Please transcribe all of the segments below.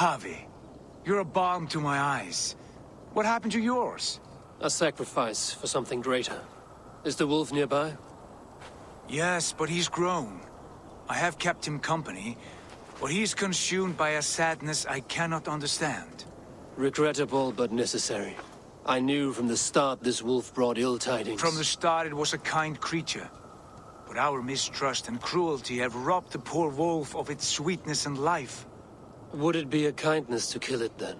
Harvey, you're a balm to my eyes. What happened to yours? A sacrifice for something greater. Is the wolf nearby? Yes, but he's grown. I have kept him company, but he's consumed by a sadness I cannot understand. Regrettable, but necessary. I knew from the start this wolf brought ill tidings. From the start it was a kind creature. But our mistrust and cruelty have robbed the poor wolf of its sweetness and life. Would it be a kindness to kill it then?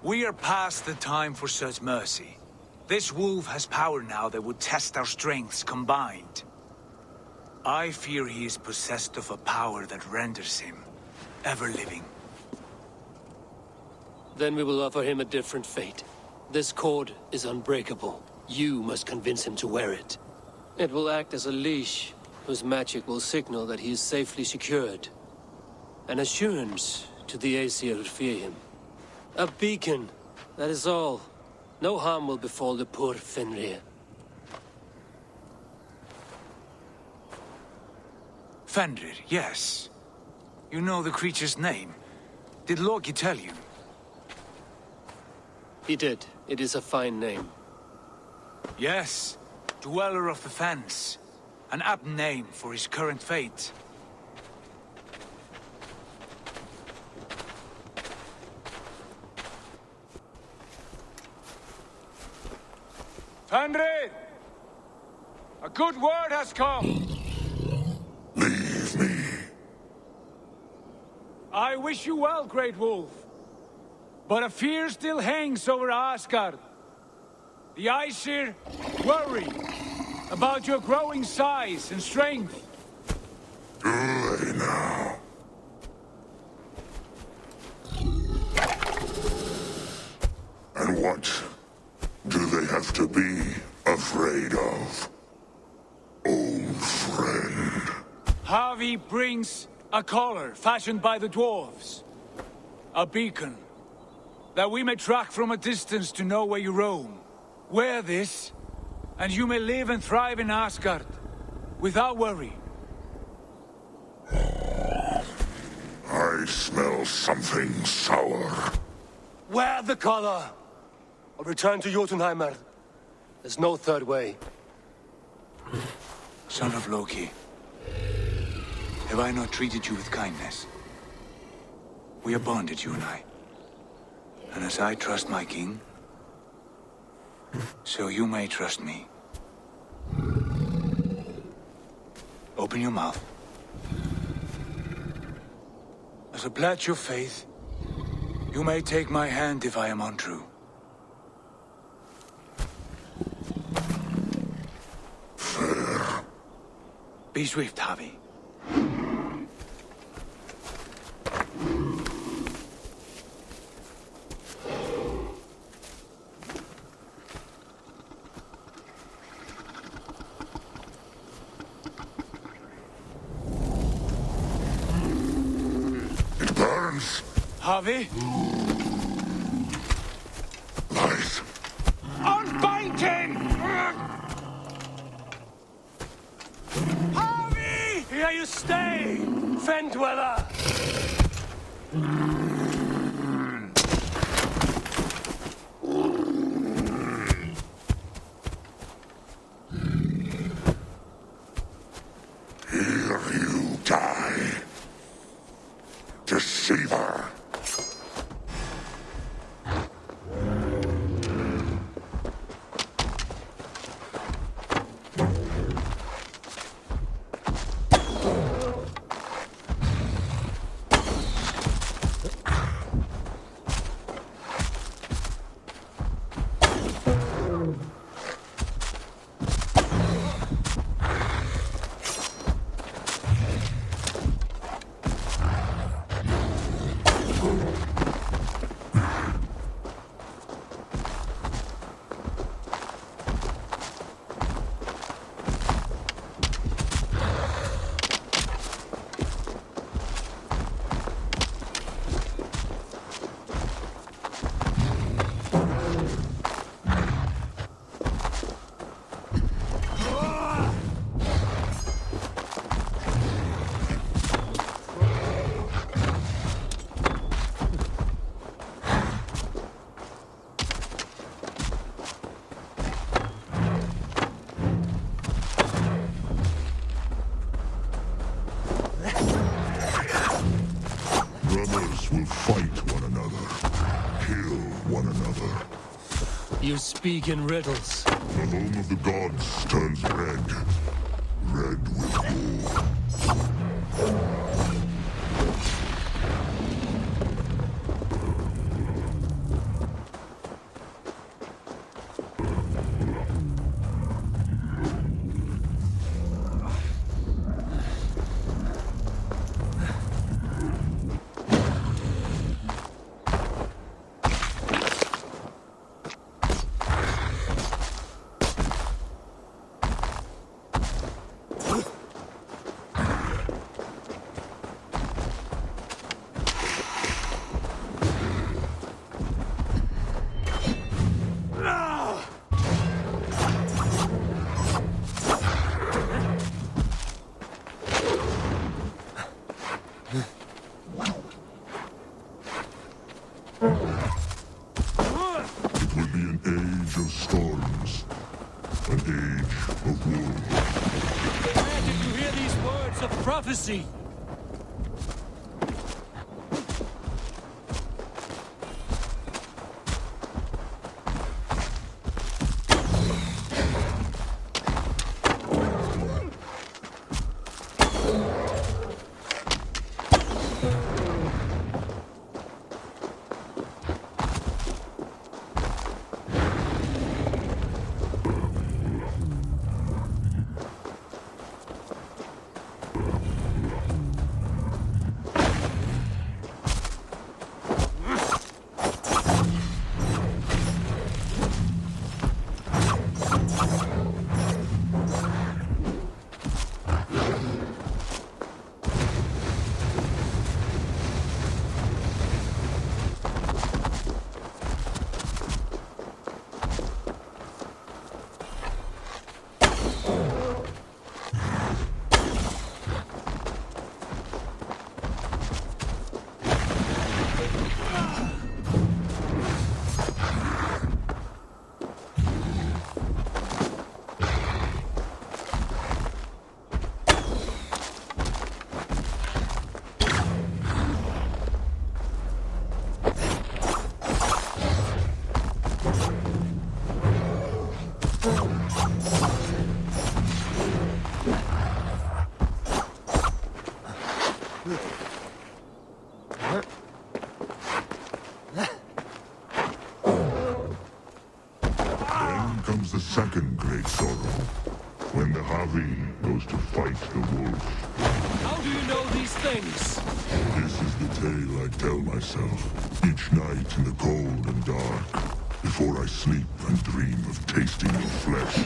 We are past the time for such mercy. This wolf has power now that would test our strengths combined. I fear he is possessed of a power that renders him ever-living. Then we will offer him a different fate. This cord is unbreakable. You must convince him to wear it. It will act as a leash, whose magic will signal that he is safely secured. An assurance to the Aesir who fear him. A beacon, that is all. No harm will befall the poor FENRIR. FENRIR, yes. You know the creature's name. Did Loki tell you? He did. It is a fine name. Yes. Dweller of the Fens. An apt name for his current fate. FENRIR! A good word has come! Leave me. I wish you well, Great Wolf. But a fear still hangs over Asgard. The Aesir worry about your growing size and strength. Do they now? And what do they have to be afraid of? Old friend. Harvey brings a collar fashioned by the dwarves. A beacon. That we may track from a distance to know where you roam. Wear this, and you may live and thrive in Asgard, without worry. I smell something sour. Wear the collar! Or return to Jotunheimer. There's no third way. Son of Loki, have I not treated you with kindness? We are bonded, you and I. And as I trust my king, so you may trust me. Open your mouth. As a pledge of faith, you may take my hand if I am untrue. Fair. Be swift, Harvey. Harvey? Light. Unbind him! Harvey! Here you stay, Fen Dweller! Here you die. Deceiver. You speak in riddles. The home of the gods turns red. Red with war. It will be an age of storms. An age of war. Where did you hear these words of prophecy? Then comes the second great sorrow, when the Havi goes to fight the wolf. How do you know these things? This is the tale I tell myself, each night in the cold and dark, before I sleep and dream of tasting your flesh.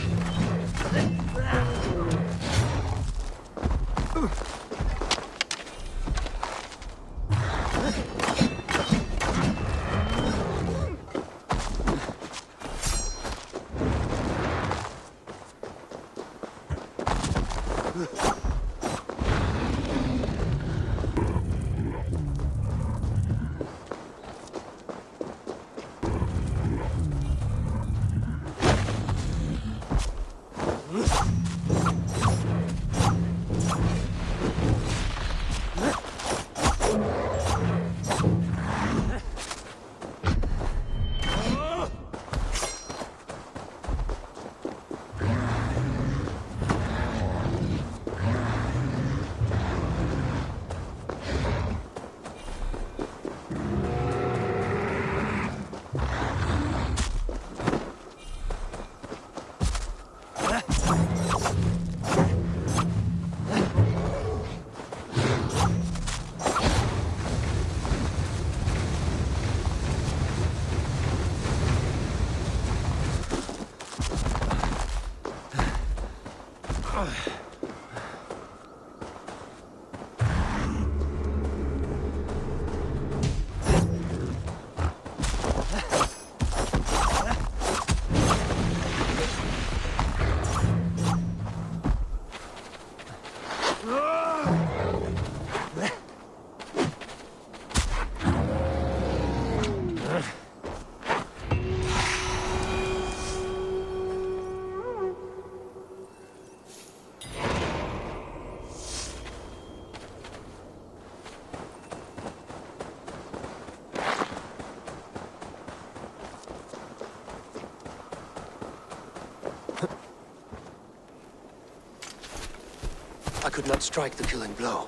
could not strike the killing blow.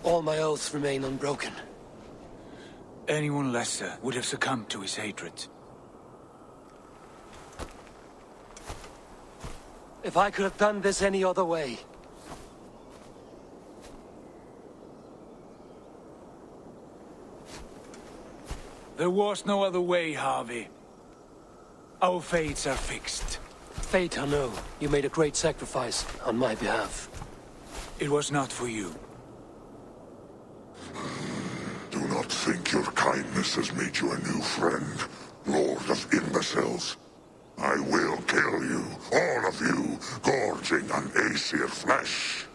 All my oaths remain unbroken. Anyone lesser would have succumbed to his hatred. If I could have done this any other way... There was no other way, Harvey. Our fates are fixed. Fate, I know. You made a great sacrifice on my behalf. It was not for you. Do not think your kindness has made you a new friend, Lord of Imbeciles. I will kill you, all of you, gorging on Aesir flesh.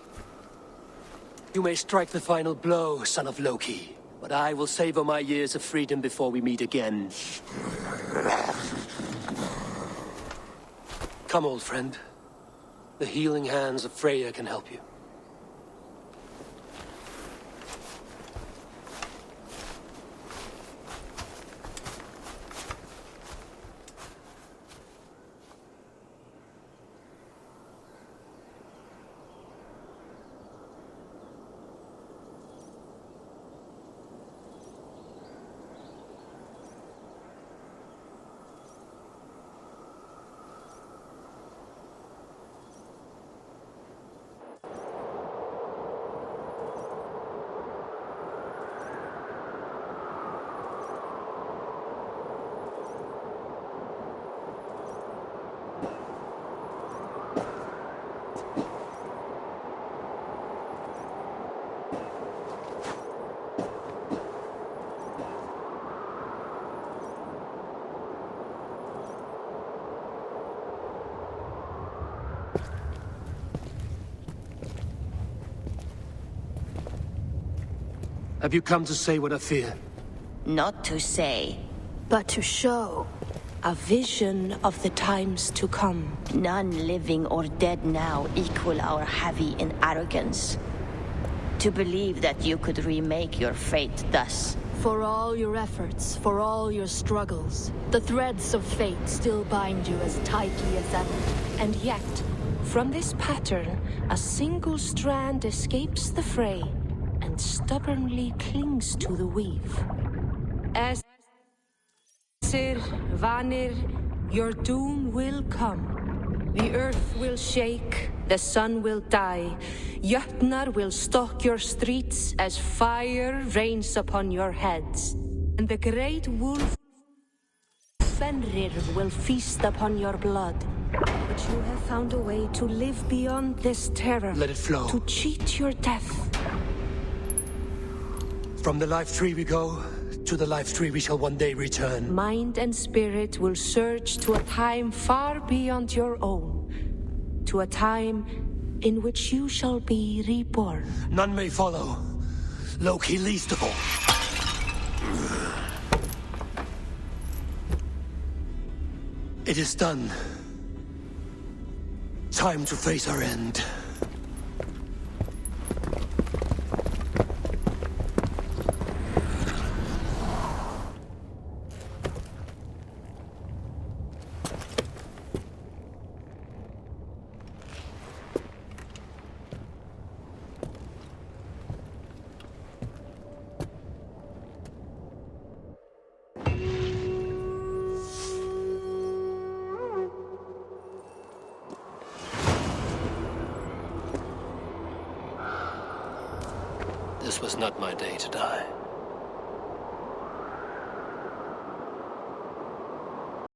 You may strike the final blow, son of Loki. But I will savor my years of freedom before we meet again. Come, old friend. The healing hands of Freya can help you. Have you come to say what I fear? Not to say, but to show a vision of the times to come. none living or dead now equal our heavy in arrogance. To believe that you could remake your fate thus. For all your efforts, for all your struggles, the threads of fate still bind you as tightly as ever. And yet, from this pattern, a single strand escapes the fray and stubbornly clings to the weave. As Vanir, your doom will come. The earth will shake, the sun will die. Jötnar will stalk your streets as fire rains upon your heads. And the great wolf FENRIR will feast upon your blood. But you have found a way to live beyond this terror. Let it flow. To cheat your death. From the life tree we go, to the life tree we shall one day return. Mind and spirit will surge to a time far beyond your own. To a time in which you shall be reborn. None may follow. Loki least of all. It is done. Time to face our end. This was not my day to die.